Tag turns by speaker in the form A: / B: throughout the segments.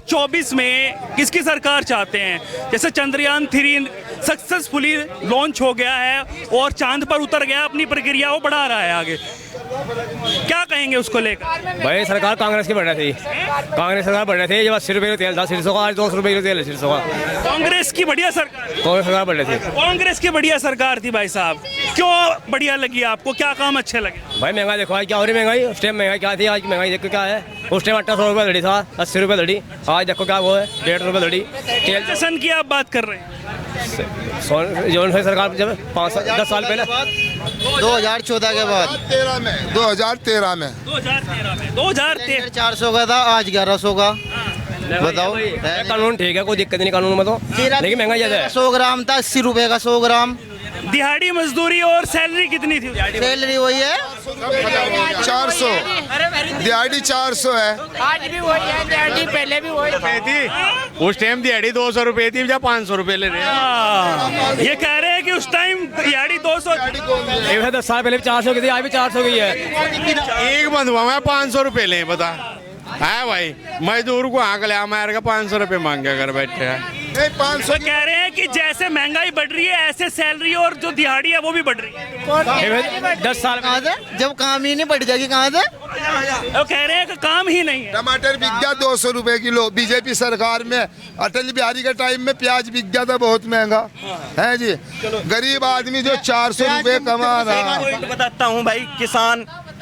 A: 2024 में किसकी सरकार चाहते हैं? जैसे चंद्रयान 3 सक्सेसफुली लॉन्च हो गया है और चांद पर उतर गया, अपनी प्रक्रिया को बढ़ा रहा है आगे, क्या कहेंगे उसको लेकर?
B: भाई सरकार कांग्रेस की बढ़ रही थी, कांग्रेस सरकार बढ़ रही थी। जब 80 रुपये तेल था 600 का, आज 200 रुपये का तेल है 600 का।
A: कांग्रेस की बढ़िया सरकार,
B: कांग्रेस सरकार बढ़ रही थी।
A: कांग्रेस की बढ़िया सरकार थी भाई साहब, क्यों बढ़िया लगी आपको? क्या काम अच्छे लगे?
B: भाई महंगाई देखो आज क्या हो रही, महंगाई उस टाइम महंगाई क्या थी, आज महंगाई देखो क्या है। उस टाइम 1800 रुपये लड़ी था, 80 रुपये लड़ी, आज देखो क्या वो है 150 रुपये लड़ी। तेल
A: सन की आप बात कर रहे हैं?
B: जो सरकार जब 5-10 साल पहले
C: 2014 के बाद
A: 2013 में
C: 400 का था, आज 1100 का। बताओ,
B: कानून ठीक है, कोई दिक्कत नहीं कानून में तो, लेकिन महंगाई ज़्यादा है।
C: 100 ग्राम था 80 रुपए का 100 ग्राम।
A: दिहाड़ी मजदूरी और सैलरी कितनी थी?
C: सैलरी वही है
D: 400, दिहाड़ी 400 है।
E: आज भी वही है, दिहाड़ी पहले भी वही
F: थी। उस टाइम दिहाड़ी 200 रुपए थी, जब 500 रुपए ले रहे हैं।
A: ये कह रहे हैं कि उस टाइम दिहाड़ी 200,
B: 10 साल पहले 400 की थी, आज भी 400 की है।
F: एक बंधुआ में 500 रुपए ले, बता है भाई, मजदूर को आंक लिया मार का 500 रुपए मांगे कर बैठे हैं।
A: 500 कह रहे हैं कि जैसे महंगाई बढ़ रही है ऐसे सैलरी और जो दिहाड़ी है वो भी बढ़ रही है।
B: 10 साल
C: कहाँ से? जब काम ही नहीं बढ़ जाएगी कहाँ से?
A: वो कह रहे हैं कि काम ही नहीं है।
D: टमाटर बिक गया 200 रुपए किलो, बीजेपी सरकार में। अटल बिहारी के टाइम में प्याज बिक गया था बहुत महंगा है जी। गरीब आदमी जो 400 रुपए कमा रहा है।
G: बताता हूँ भाई,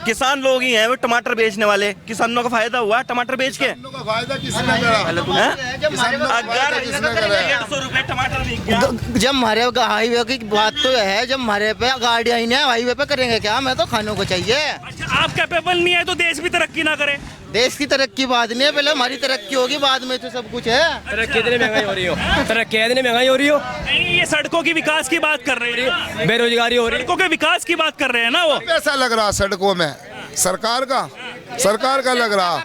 G: किसान लोग ही हैं वो टमाटर बेचने वाले। किसानों का फायदा हुआ टमाटर बेच के।
D: फायदा किसने करा?
G: अगर 150 रुपए टमाटर बिक गया।
C: जब हमारे हाईवे की बात तो है, जब हमारे पे गाड़ियाँ ही नहीं हाईवे पे करेंगे क्या? मैं तो खानों को चाहिए।
A: अच्छा, आप कैपेबल नहीं है तो देश भी तरक्की ना करे?
C: देश की तरक्की बाद नहीं है, पहले हमारी तरक्की होगी, बाद में तो सब कुछ है।
B: तरक्की इतनी महंगाई हो रही हो, तरक्की इतनी महंगाई हो रही हो।
A: नहीं, ये सड़कों की विकास की बात कर रहे हैं,
B: बेरोजगारी हो रही है,
A: सड़कों के विकास की बात कर रहे हैं ना। वो
D: पैसा लग रहा सड़कों में, सरकार का लग रहा।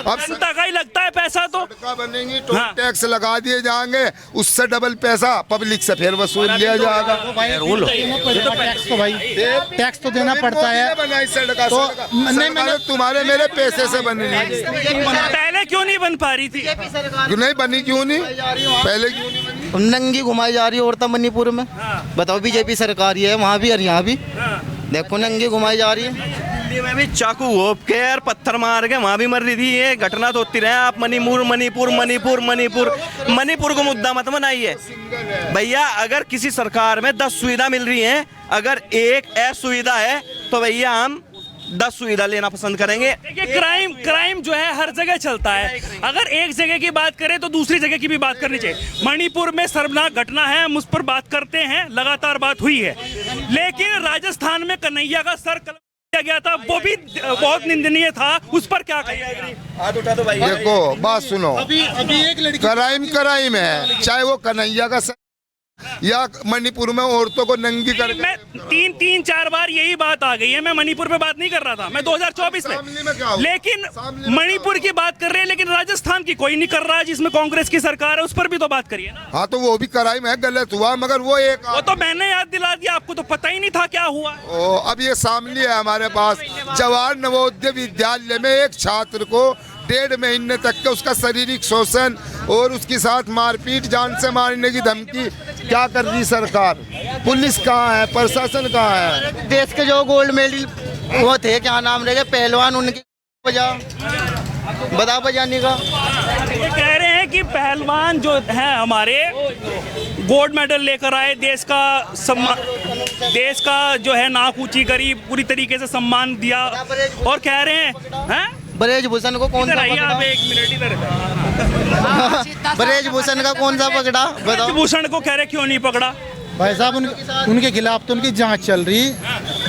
D: अब
A: जनता का ही लगता है पैसा तो।
D: सड़कें बनेंगी, टोल टैक्स लगा दिए जाएंगे, उससे डबल पैसा पब्लिक से फिर वसूल लिया जाएगा।
H: टैक्स तो भाई टैक्स तो देना पड़ता है।
D: बनाई सड़क
H: तो
D: नहीं, तुम्हारे मेरे पैसे से बनी नहीं।
A: पहले क्यों नहीं बन पा रही थी?
D: नहीं बनी, क्यों नहीं? पहले क्यों नहीं बनी?
C: नंगी घुमाई जा रही है औरतें मणिपुर में। बताओ, बीजेपी सरकार ही है वहाँ भी और यहाँ भी। देखो नंगी घुमाई जा रही है।
G: दिल्ली में भी चाकू घोप के और पत्थर मार के वहाँ भी मर रही थी। ये घटना तो होती रहे। आप मणिपुर को मुद्दा मत बनाइए भैया। अगर किसी सरकार में 10 सुविधा मिल रही है, अगर एक सुविधा है तो भैया हम 10 सुविधा लेना पसंद करेंगे।
A: देखिए, क्राइम जो है हर जगह चलता है। अगर एक जगह की बात करें तो दूसरी जगह की भी बात करनी चाहिए। मणिपुर में शर्मनाक घटना है, हम उस पर बात करते हैं, लगातार बात हुई है। लेकिन राजस्थान में कन्हैया का सर कलम किया गया था, वो भी बहुत निंदनीय था। उस पर क्या कहिए?
G: हाथ उठा दो भाई।
D: देखो बात सुनो,
H: अभी एक लड़की
D: क्राइम है, चाहे वो कन्हैया का या मणिपुर में औरतों को नंगी कर।
A: मैं 3-4 बार यही बात आ गई है। मैं मणिपुर पे बात नहीं कर रहा था, मैं 2024 में, लेकिन मणिपुर की बात कर रहे हैं। लेकिन राजस्थान की कोई नहीं कर रहा है, जिसमें कांग्रेस की सरकार है, उस पर भी तो बात करिए ना।
D: हाँ तो वो भी क्राइम है, गलत हुआ, मगर वो
A: तो मैंने याद दिला दिया, आपको तो पता ही नहीं था क्या हुआ।
D: अब ये सामने है हमारे पास। जवाहर नवोदय विद्यालय में एक छात्र को 1.5 महीने तक के उसका शारीरिक शोषण और उसके साथ मारपीट, जान से मारने की धमकी। क्या कर रही सरकार? पुलिस कहाँ है? प्रशासन कहाँ है?
C: देश के जो गोल्ड मेडल वो थे, क्या नाम रहे, पहलवान, उनकी बजाने का।
A: ये कह रहे हैं कि पहलवान जो है हमारे गोल्ड मेडल लेकर आए, देश का जो है नाक ऊंची करी, पूरी तरीके से सम्मान दिया, और कह रहे हैं
C: ब्रजभूषण को कौन सा पकड़ा?
A: आप एक मिनट इधर।
C: ब्रजभूषण का कौन सा पकड़ा?
A: ब्रजभूषण को कह रहे क्यों नहीं पकड़ा?
H: भाई साहब उनके खिलाफ तो उनकी जांच चल रही।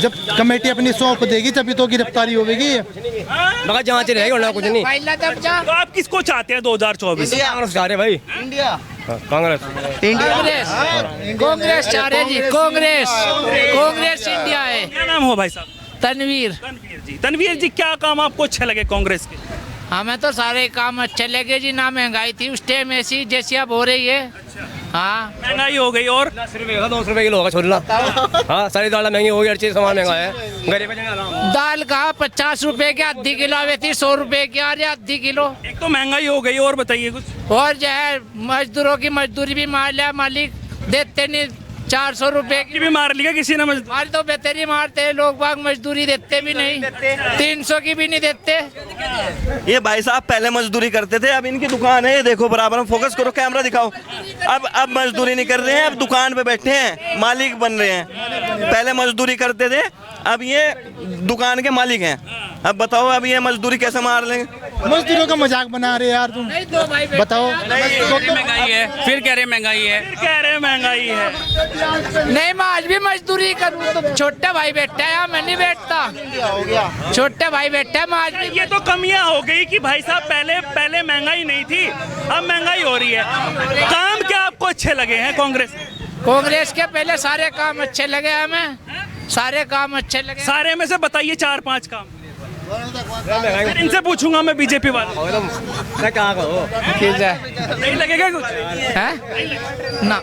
H: जब कमेटी अपनी सौंप देगी तभी तो गिरफ्तारी होगी।
B: मगर जांच रहेगी और कुछ नहीं।
A: तो आप किसको चाहते हैं 2024?
B: कांग्रेस चाह रहे भाई।
C: इंडिया
B: कांग्रेस
E: कांग्रेस चाह रहे जी। कांग्रेस इंडिया है।
A: क्या नाम हो भाई साहब?
E: तनवीर।
A: तनवीर जी, क्या काम आपको अच्छे लगे कांग्रेस के?
E: हमें तो सारे काम अच्छे लगे जी। ना महंगाई थी उस टाइम ऐसी जैसी अब हो रही है। हाँ
A: महंगाई हो गई और
B: 10 रुपये का 200 रुपये किलो होगा छोला। हाँ सारी दाल महंगी हो गई, हर चीज़ सामान महंगा है। गरीब
E: दाल का 50 रुपए की आधी किलो आवे थी, 100 रुपए की आ रही आधी किलो।
A: एक तो महंगाई हो गई और बताइए कुछ।
E: और जो है मजदूरों की मजदूरी भी मार लिया मालिक, देते नहीं 400 रुपए
A: की भी मार लिया किसी ने
E: मार तो बेहतरी मारते हैं लोग, बाग मजदूरी देते भी नहीं, 300 की भी नहीं देते।
G: ये भाई साहब पहले मजदूरी करते थे, अब इनकी दुकान है, ये देखो बराबर में फोकस करो, कैमरा दिखाओ। अब मजदूरी नहीं कर रहे हैं, अब दुकान पे बैठे हैं, मालिक बन रहे हैं। पहले मजदूरी करते थे, अब ये दुकान के मालिक हैं। अब बताओ अब ये मजदूरी कैसे मार लेंगे?
H: मजदूरों का मजाक बना रहे यार तुम, बताओ।
E: महंगाई है, फिर कह रहे महंगाई है,
A: फिर कह रहे महंगाई है।
E: नहीं मैं आज भी मजदूरी करूँ तो छोटा भाई बैठा है, मैं नहीं बैठता, छोटा भाई बैठा है, मैं आज भी।
A: ये तो कमियां हो गई कि भाई साहब पहले महंगाई नहीं थी, अब महंगाई हो रही है। काम क्या आपको अच्छे लगे हैं
E: कांग्रेस के पहले सारे काम अच्छे लगे हमें, सारे काम अच्छे लगे।
A: सारे में से बताइए 4-5 काम। फिर इनसे पूछूंगा मैं बीजेपी वाले।
B: मैं कहाँ करूँ?
A: नहीं लगेगा कुछ
E: हैं ना?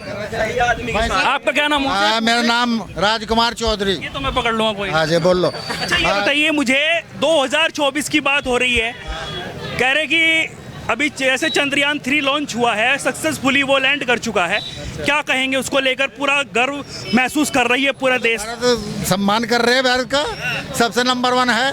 A: आपका क्या नाम है?
H: मेरा नाम राजकुमार चौधरी।
A: ये तो मैं पकड़ लूंगा कोई।
H: हाँ जी बोल लो।
A: अच्छा ये बताइए मुझे, 2024 की बात हो रही है, कह रहे कि अभी जैसे चंद्रयान 3 लॉन्च हुआ है, सक्सेसफुली वो लैंड कर चुका है, क्या कहेंगे उसको लेकर? पूरा गर्व महसूस कर रही है पूरा देश,
H: सम्मान कर रहे हैं भारत का, सबसे नंबर 1 है,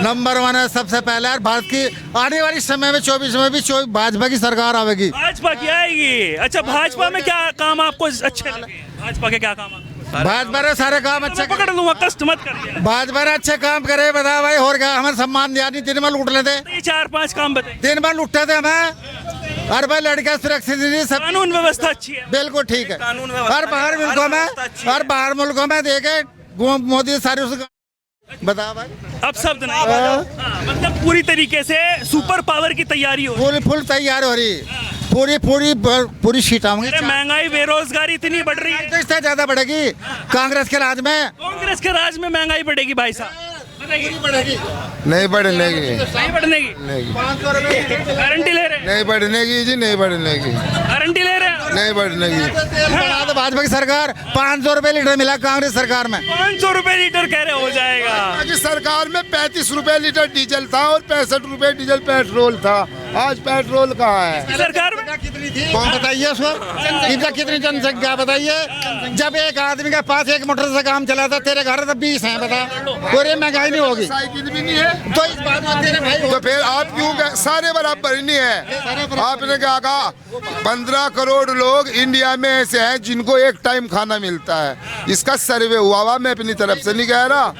H: नंबर 1 है सबसे पहले। और भारत की आने वाली समय में 24 में भी भाजपा की सरकार आएगी।
A: भाजपा की आएगी। अच्छा भाजपा में क्या काम आपको अच्छे लगे? भाजपा के क्या काम?
H: भाजपा ने सारे काम अच्छे
A: पकड़ लूंगा, कष्ट मत करिए।
H: भाजपा ने अच्छे काम करे, बता भाई। और क्या हमें सम्मान दिया नहीं, दिन में लूट लेते,
A: ये 4-5 काम बताइए।
H: दिन में लूटते थे हमें। और भाई लड़कियां सुरक्षित नहीं, सब
A: कानून व्यवस्था अच्छी है,
H: बिल्कुल ठीक है।
G: कानून व्यवस्था
H: और बाहर मुल्कों में, और बाहर मुल्कों में देखे मोदी सारी उसका बता भाई।
A: अब शब्द नहीं। हाँ, मतलब पूरी तरीके से सुपर पावर की तैयारी हो रही है।
H: फुल तैयार हो रही, पूरी सीट आऊंगी।
A: अरे महंगाई बेरोजगारी इतनी बढ़ रही है,
H: तो इससे ज्यादा बढ़ेगी कांग्रेस के राज में।
A: कांग्रेस के राज में महंगाई बढ़ेगी भाई साहब, बताइए।
D: नहीं बढ़ने की,
A: नहीं बढ़ने की गारंटी ले रहे हैं?
D: नहीं बढ़ने की जी, नहीं बढ़ने की,
A: गारंटी ले रहे हैं?
D: नहीं बढ़ने की।
H: बढ़ा दो भाजपा की सरकार, 500 रुपए लीटर मिला कांग्रेस सरकार में।
A: 500 रुपए लीटर कह रहे हो जाएगा।
D: आज सरकार में 35 रुपए लीटर डीजल था और 65 रुपए डीजल पेट्रोल था। आज पेट्रोल कहाँ है?
A: सरकार में
H: कौन बताइए उसको, इनका कितनी जनसंख्या बताइए। जब एक आदमी के पास एक मोटर से काम चला था, तेरे घर तो 20 हैं, बता। पूरी महंगाई नहीं होगी,
D: साइकिल भी नहीं है,
H: तो इस बात में तेरे भाई
D: तो फिर आप क्यों? सारे बराबर ही नहीं है। आपने क्या कहा? 15 करोड़ लोग इंडिया में ऐसे हैं जिनको एक टाइम खाना मिलता है। इसका सर्वे हुआ हुआ, मैं अपनी तरफ से नहीं कह रहा।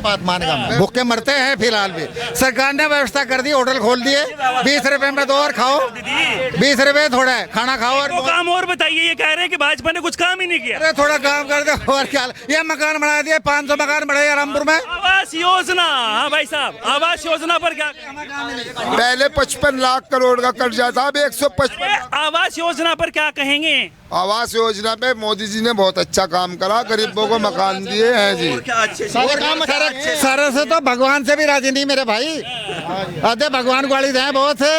H: बात मानेगा, भूखे मरते हैं फिलहाल भी। सरकार ने व्यवस्था कर दी, होटल खोल दिए, 20 रुपए में 2 और खाओ, 20 रुपए थोड़ा है खाना खाओ। और
A: वो काम और बताइए। ये कह रहे हैं कि भाजपा ने कुछ काम ही नहीं किया।
H: अरे थोड़ा काम कर दो और क्या। ये मकान बना दिए, 500 मकान बढ़े रामपुर में।
A: आवास योजना, हाँ भाई साहब, आवास योजना पर क्या?
D: पहले 55 लाख करोड़ का कर्जा था, अब 155।
A: आवास योजना पर क्या कहेंगे?
D: आवास योजना पे मोदी जी ने बहुत अच्छा काम करा, गरीबों को मकान दिए हैं जी।
H: सारे से तो भगवान से भी राजी नहीं मेरे भाई। अरे भगवान गाड़ी हैं बहुत है।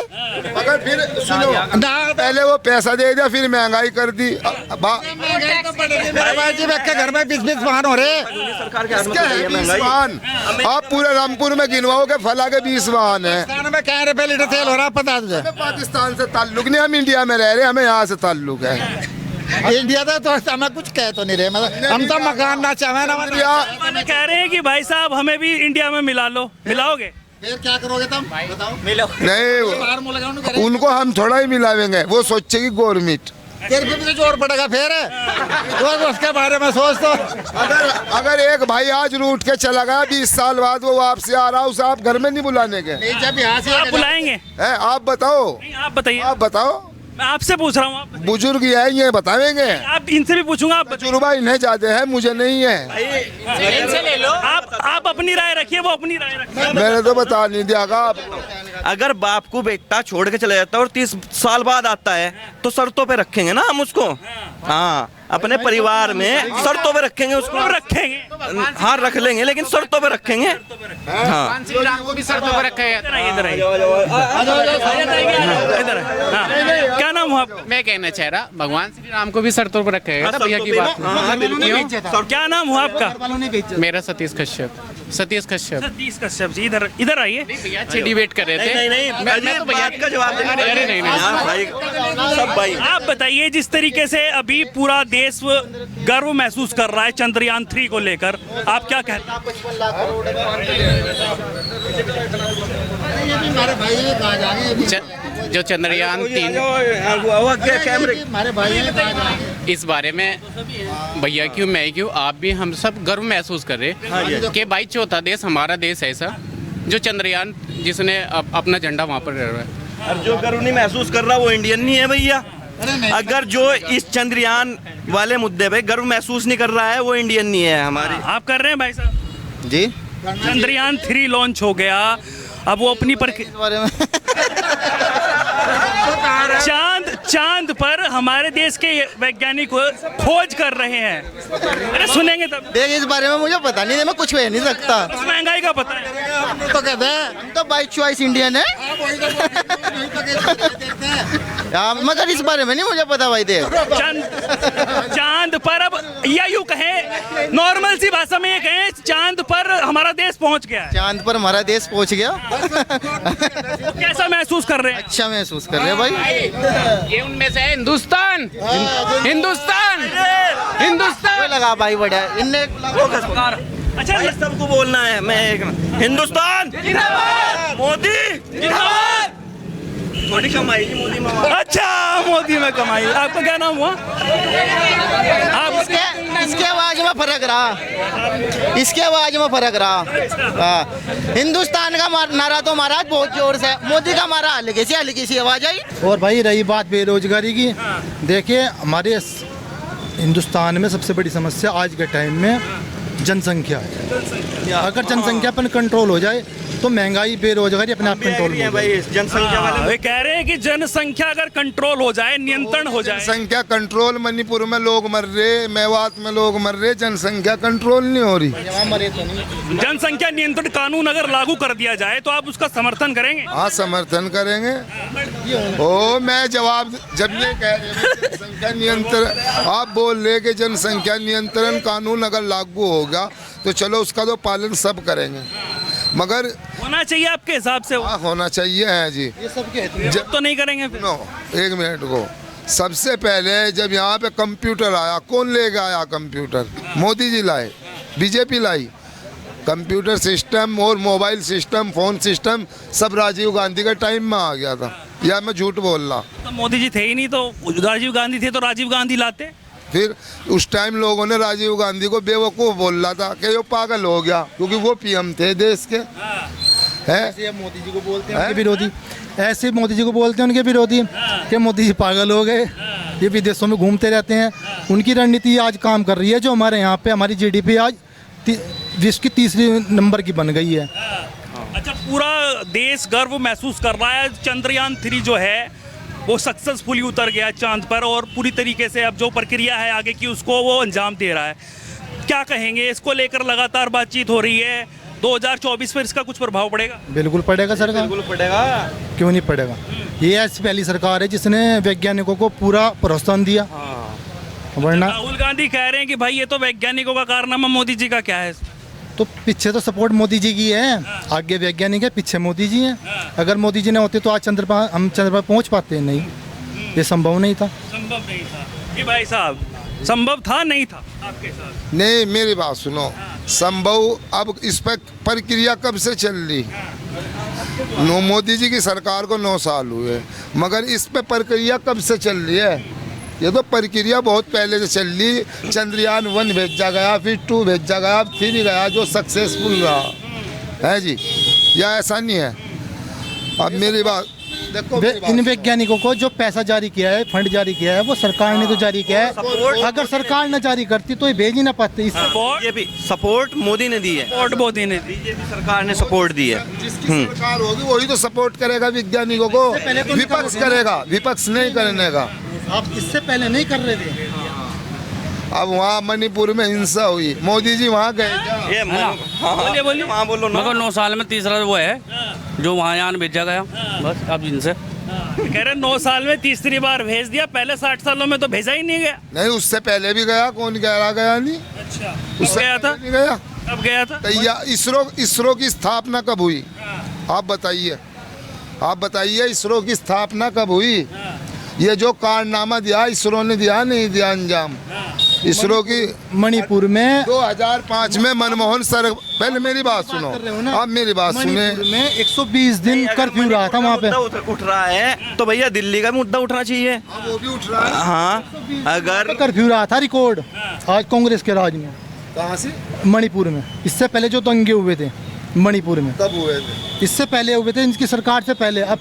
D: मगर फिर सुनो ना, पहले वो पैसा दे दिया, फिर महंगाई कर दी।
H: मेरे भाई जी के घर में 20 वाहन हो रहे।
D: इसके हैं 20 वाहन। आप पूरे रामपुर में गिनवाओगे, फला के 20 वाहन है।
H: में क्या रुपए लीटर तेल हो रहा है पता तुझे?
D: पाकिस्तान से ताल्लुक नहीं, हम इंडिया में रह रहे, हमें यहाँ से ताल्लुक है।
H: इंडिया तो हमें कुछ कह तो नहीं रहे, मतलब हम तो मकान ना चाहे ना।
A: कह रहे हैं कि भाई साहब हमें भी इंडिया में मिला लो, मिलाओगे?
H: फिर क्या करोगे तुम बताओ?
D: नहीं, उनको हम थोड़ा ही मिलावेंगे, वो सोचेगी गवर्नमेंट।
H: तेरे पे जोर पड़ेगा फिर, तो उसके बारे में सोच। तो
D: अगर एक भाई आज रूठ के चला गया, 20 साल बाद वो वापसी आ रहा, उसे आप घर में नहीं बुलाने के?
H: जब यहाँ से
A: आप बुलाएंगे?
D: है, आप बताओ।
A: आप बताइए।
D: आप बताओ,
A: मैं आपसे पूछ रहा हूँ।
D: बुजुर्ग है, ये बतावेंगे।
A: आप इनसे भी पूछूंगा। आप
D: तजुर्बा इन्हें ज्यादा है, मुझे नहीं है।
A: इनसे ले लो। आप अपनी राय रखिए, वो अपनी राय रखिए।
D: मैंने तो बता नहीं दिया आप।
G: अगर बाप को बेटा छोड़ के चला जाता है और 30 साल बाद आता है, तो शर्तों पे रखेंगे ना हम उसको। हाँ, अपने परिवार में शर्तों पे रखेंगे उसको।
A: रखेंगे,
G: हाँ रख लेंगे, लेकिन शर्तों पे रखेंगे। हाँ,
E: को भी शर्तों पर रखा है।
A: इधर आइए। क्या नाम हुआ आपका?
E: मैं कहना चाह रहा भगवान श्री राम को भी सर तो पर रखेगा
G: हाँ,
E: ना भैया की बात क्यों?
A: क्या नाम हुआ आपका?
E: मेरा सतीश कश्यप।
A: सतीश कश्यप जी, इधर आइए।
E: भैया अच्छी डिबेट कर रहे थे।
G: नहीं
E: मैं तो भैया
G: का जवाब देना।
E: अरे नहीं
G: हाँ, भाई सब भाई
A: आप बताइए, जिस तरीके से अभी पूरा देश गर्व महसूस कर रहा है चंद्रयान 3 को लेकर, आप क्या कहते हैं?
C: 55 लाख करोड़ हमारे भाई कहाँ जाएंगे?
E: जो चंद्रयान 3
C: हमारे भाई
E: इस बारे में भैया क्यों मैं क्यों आप भी हम सब गर्व महसूस कर रहे कि भाई चौथा देश हमारा देश है ऐसा जो चंद्रयान जिसने अपना झंडा वहाँ पर रह रहा है।
G: और जो गर्व नहीं महसूस कर रहा वो इंडियन नहीं है भैया। अगर जो इस चंद्रयान वाले मुद्दे पे गर्व महसूस नहीं कर रहा है वो इंडियन नहीं है हमारे।
A: आप कर रहे हैं भाई साहब?
C: जी
A: चंद्रयान 3 लॉन्च हो गया, अब वो अपनी
C: इस बारे में
A: चांद पर हमारे देश के वैज्ञानिक खोज कर रहे हैं। अरे सुनेंगे तब।
C: देख, इस बारे में मुझे पता नहीं, मैं कुछ कह नहीं सकता।
A: बस महंगाई का पता है।
C: तो कहते हैं हम तो बाई चॉइस इंडियन है यार, मगर इस बारे में नहीं मुझे पता भाई। देख,
A: चांद पर अब या यूं कहें, नॉर्मल सी भाषा में ये कहें, चांद पर हमारा देश पहुंच गया है।
C: चांद पर हमारा देश पहुंच गया।
A: कैसा महसूस कर रहे हैं?
C: अच्छा महसूस कर रहे हैं भाई।
E: ये उनमें से है हिंदुस्तान। हिंदुस्तान
C: कोई लगा भाई बढ़िया इनने
A: अच्छा,
G: भाई सबको बोलना है। मैं एक हिंदुस्तान मोदी थोड़ी कमाई मोदी में।
A: अच्छा, मोदी में कमाई। आपका क्या नाम हुआ? आप
C: इसके आवाज में फर्क रहा, इसके आवाज में फर्क रहा। हाँ, हिंदुस्तान का नारा तो महाराज बहुत जोर से, मोदी का मारा हल्की सी आवाज आई।
H: और भाई रही बात बेरोजगारी की, देखिए हमारे हिंदुस्तान में सबसे बड़ी समस्या आज के टाइम में जनसंख्या है। अगर जनसंख्या पर कंट्रोल हो जाए तो महंगाई बेरोजगारी अपने आप कंट्रोल में
G: भाई जनसंख्या वाले
A: वे कह रहे हैं कि जनसंख्या अगर कंट्रोल हो जाए, नियंत्रण हो जाए।
D: जनसंख्या कंट्रोल, मणिपुर में लोग मर रहे, मेवात में लोग मर रहे, जनसंख्या कंट्रोल नहीं हो रही।
A: जनसंख्या नियंत्रण कानून अगर लागू कर दिया जाए तो आप उसका समर्थन करेंगे?
D: हाँ, समर्थन करेंगे। ओ मैं जवाब जब ये कह रहे हैं जनसंख्या नियंत्रण, आप बोल रहे कि जनसंख्या नियंत्रण कानून अगर लागू होगा तो चलो उसका तो पालन सब करेंगे, मगर
A: होना चाहिए आपके हिसाब से?
D: हाँ, होना चाहिए है जी।
C: ये सब कहते
A: जब तो नहीं करेंगे फिर?
D: नो, एक मिनट को, सबसे पहले जब यहाँ पे कंप्यूटर आया, कौन लेके आया कंप्यूटर? मोदी जी लाए, बीजेपी लाई। कंप्यूटर सिस्टम और मोबाइल सिस्टम, फोन सिस्टम सब राजीव गांधी के टाइम में आ गया था, या मैं झूठ बोल रहा?
A: तो मोदी जी थे ही नहीं, तो राजीव गांधी थे तो राजीव गांधी लाते।
D: फिर उस टाइम लोगों ने राजीव गांधी को बेवकूफ़ बोल रहा था कि वो पागल हो गया, क्योंकि वो पीएम थे देश के। है
H: मोदी जी को बोलते हैं उनके विरोधी, ऐसे मोदी जी को बोलते हैं उनके विरोधी कि मोदी जी पागल हो गए, ये विदेशों में घूमते रहते हैं। उनकी रणनीति आज काम कर रही है, जो हमारे यहाँ पे हमारी जीडीपी आज विश्व की 3री नंबर की बन गई है।
A: अच्छा, पूरा देश गर्व महसूस कर रहा है, चंद्रयान 3 जो है वो सक्सेसफुली उतर गया चांद पर, और पूरी तरीके से अब जो प्रक्रिया है आगे की उसको वो अंजाम दे रहा है। क्या कहेंगे? इसको लेकर लगातार बातचीत हो रही है, 2024 पर इसका कुछ प्रभाव पड़ेगा?
H: बिल्कुल पड़ेगा सरकार,
G: बिल्कुल पड़ेगा।
H: क्यों नहीं पड़ेगा? ये ऐसी पहली सरकार है जिसने वैज्ञानिकों को पूरा प्रोत्साहन दिया, वरना
A: राहुल गांधी कह रहे हैं कि भाई ये तो वैज्ञानिकों का कारनामा, मोदी जी का क्या है?
H: तो पीछे तो सपोर्ट मोदी जी की है, आगे वैज्ञानिक है, पीछे मोदी जी हैं। अगर मोदी जी ने होते तो आज हम चंद्र पर पहुंच पाते हैं? नहीं, ये संभव नहीं था।
A: संभव नहीं था ये भाई साहब, संभव था नहीं था आपके साथ?
D: नहीं, मेरी बात सुनो, संभव अब इस पर प्रक्रिया कब से चल रही? मोदी जी की सरकार को 9 साल हुए, मगर इस पे प्रक्रिया कब से चल रही है? ये तो प्रक्रिया बहुत पहले से चल रही। चंद्रयान 1 भेजा गया, फिर 2 भेजा गया, अब 3 गया जो सक्सेसफुल रहा है जी, या ऐसा नहीं है? अब मेरी बात देखो,
H: इन वैज्ञानिकों को जो पैसा जारी किया है, फंड जारी किया है, वो सरकार ने तो जारी किया है। अगर सरकार न जारी करती तो ये भेज ही ना पाते।
G: ये सपोर्ट मोदी ने दी है,
A: सपोर्ट मोदी ने दी,
G: बीजेपी सरकार ने सपोर्ट दी है।
D: जिसकी सरकार होगी वही तो सपोर्ट करेगा वैज्ञानिकों को, विपक्ष करेगा, विपक्ष नहीं करने का।
H: आप इससे पहले नहीं कर रहे थे।
D: अब वहाँ मणिपुर में हिंसा हुई, मोदी जी वहाँ गए क्या?
G: ये
A: बोलिए बोलिए।
G: वहाँ बोलो ना।
I: मगर 9 साल में तीसरा वो है जो वहाँ यान भेजा गया, बस अब जिनसे
A: कह रहे 9 साल में तीसरी बार भेज दिया, पहले 60 सालों में तो भेजा ही नहीं गया।
D: नहीं, उससे पहले भी गया, कौन गया नहीं।
A: अच्छा,
D: उससे
A: गया था,
D: नहीं गया।
A: कब गया था?
D: इसरो की स्थापना कब हुई, आप बताइए, इसरो की स्थापना कब हुई? ये जो कारनामा दिया इसरो ने दिया, नहीं दिया अंजाम। इसरो की
H: मणिपुर में
D: 2005 में मनमोहन सर, पहले मेरी बात सुनो, आप मेरी बात सुने।
H: मणिपुर में 120 दिन कर्फ्यू रहा था वहाँ पे।
G: उठ रहा है तो भैया दिल्ली का मुद्दा उठना चाहिए।
D: वो भी उठ रहा है।
G: हाँ, अगर
H: कर्फ्यू रहा था रिकॉर्ड आज कांग्रेस के राज में।
D: कहाँ से?
H: मणिपुर में। इससे पहले जो दंगे हुए थे मणिपुर में,
D: कब हुए थे?
H: इससे पहले हुए थे, इनकी सरकार से पहले। अब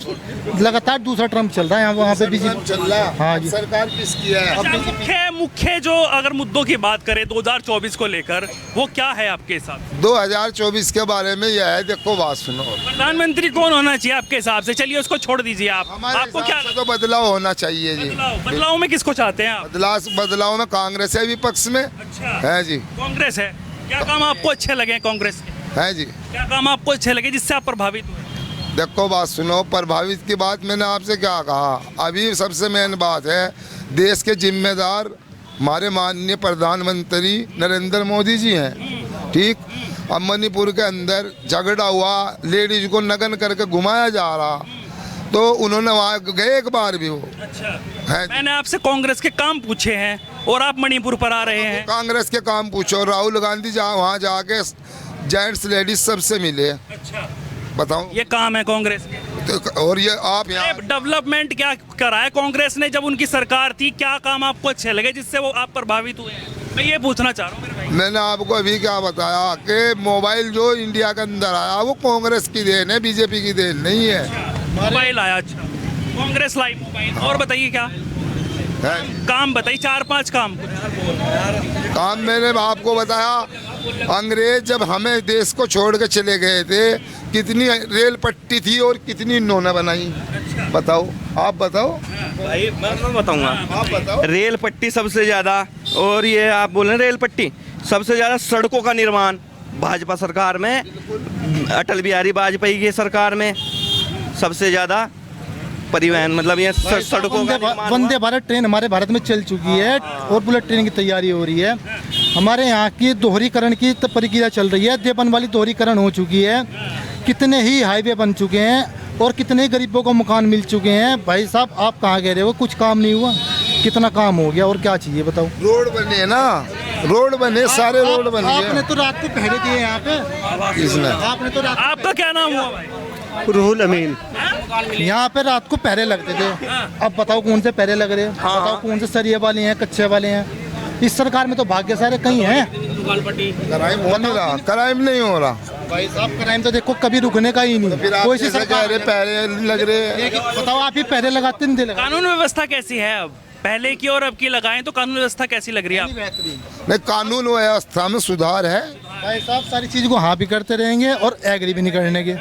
H: लगातार दूसरा ट्रम्प चल रहा है वहाँ पे बीजेपी
D: चल रहा है।
H: हाँ जी।
D: सरकार किसकी है?
A: अच्छा, मुख्य जो अगर मुद्दों की बात करें 2024 को लेकर, वो क्या है आपके हिसाब से?
D: 2024 के बारे में यह है, देखो बात सुनो,
A: प्रधानमंत्री कौन होना चाहिए आपके हिसाब से? चलिए उसको छोड़ दीजिए,
D: हमारे
A: आपको क्या
D: हिसाब से तो बदलाव होना चाहिए जी।
A: बदलाव में किसको चाहते हैं आप?
D: बदलाव में कांग्रेस है विपक्ष में।
A: अच्छा,
D: है जी,
A: कांग्रेस है। क्या काम आपको अच्छे लगे कांग्रेस के?
D: है जी।
A: क्या काम आपको अच्छे लगे जिससे आप प्रभावित हुए?
D: देखो बात सुनो, प्रभावित की बात मैंने आपसे क्या कहा, अभी सबसे मेन बात है, देश के जिम्मेदार हमारे माननीय प्रधानमंत्री नरेंद्र मोदी जी हैं। ठीक, अब मणिपुर के अंदर झगड़ा हुआ, लेडीज को नग्न करके घुमाया जा रहा, तो उन्होंने वहाँ गए एक बार भी वो।
A: अच्छा,
D: है।
A: मैंने आपसे कांग्रेस के काम पूछे हैं और आप मणिपुर पर आ रहे हैं।
D: कांग्रेस के काम पूछो, राहुल गांधी जहाँ वहाँ जाके जेंट्स लेडीज सबसे मिले।
A: अच्छा,
D: बताओ,
A: ये काम है कांग्रेस के।
D: तो और ये आप यहाँ
A: डेवलपमेंट क्या करा है कांग्रेस ने जब उनकी सरकार थी? क्या काम आपको अच्छे लगे जिससे वो आप प्रभावित हुए हैं? मैं ये पूछना चाह रहा हूँ मेरे भाई।
D: मैंने आपको अभी क्या बताया कि मोबाइल जो इंडिया के अंदर आया वो कांग्रेस की देन है, बीजेपी की देन नहीं है।
A: मोबाइल आया, अच्छा, कांग्रेस लाई मोबाइल। और बताइए क्या
D: है?
A: काम बताइए, 4-5 काम।
D: काम मैंने आपको बताया, अंग्रेज जब हमें देश को छोड़ के चले गए थे, कितनी रेल पट्टी थी और कितनी इन्होंने बनाई, बताओ, आप बताओ।
G: भाई मैं बताऊंगा,
D: आप बताओ।
G: रेल पट्टी सबसे ज़्यादा, और ये आप बोल रहे हैं रेल पट्टी सबसे ज़्यादा, सड़कों का निर्माण भाजपा सरकार में, अटल बिहारी वाजपेयी की सरकार में सबसे ज़्यादा परिवहन, मतलब ये सड़कों का निर्माण
H: वंदे भारत ट्रेन हमारे भारत में चल चुकी है और बुलेट ट्रेन की तैयारी हो रही है। हमारे यहाँ की दोहरीकरण की प्रक्रिया चल रही है, देवन वाली दोहरीकरण हो चुकी है। कितने ही हाईवे बन चुके हैं और कितने ही गरीबों को मकान मिल चुके हैं। भाई साहब, आप कहाँ कह रहे हो कुछ काम नहीं हुआ? कितना काम हो गया और क्या चाहिए बताओ?
D: रोड बने ना, रोड बने, सारे रोड बने।
H: आपने तो रात को पहरे दिए यहाँ पे।
D: किसने?
H: आपने तो
A: आपका क्या नाम हुआ भाई?
H: रूहुल अमीन। यहाँ पे रात को पहरे लगते थे, अब बताओ कौन से पहरे लग रहे हैं? बताओ कौन से सरिये वाले हैं, कच्चे वाले हैं? इस सरकार में तो भाग्य सारे कहीं हैं।
D: क्राइम हो नहीं रहा, क्राइम नहीं हो रहा
H: भाई साहब, क्राइम तो देखो कभी रुकने का ही नहीं। कोई सी सरकार
D: पहले लग रहे हैं।
H: बताओ, आप ही पहरे लगाते नहीं थे?
A: कानून व्यवस्था कैसी है अब? पहले की और अब की लगाएं तो कानून व्यवस्था कैसी लग रही है आपको?
D: नहीं, कानून व्यवस्था में सुधार है
H: भाई साहब, सारी चीज को हाँ भी करते रहेंगे और एग्री भी नहीं करने के।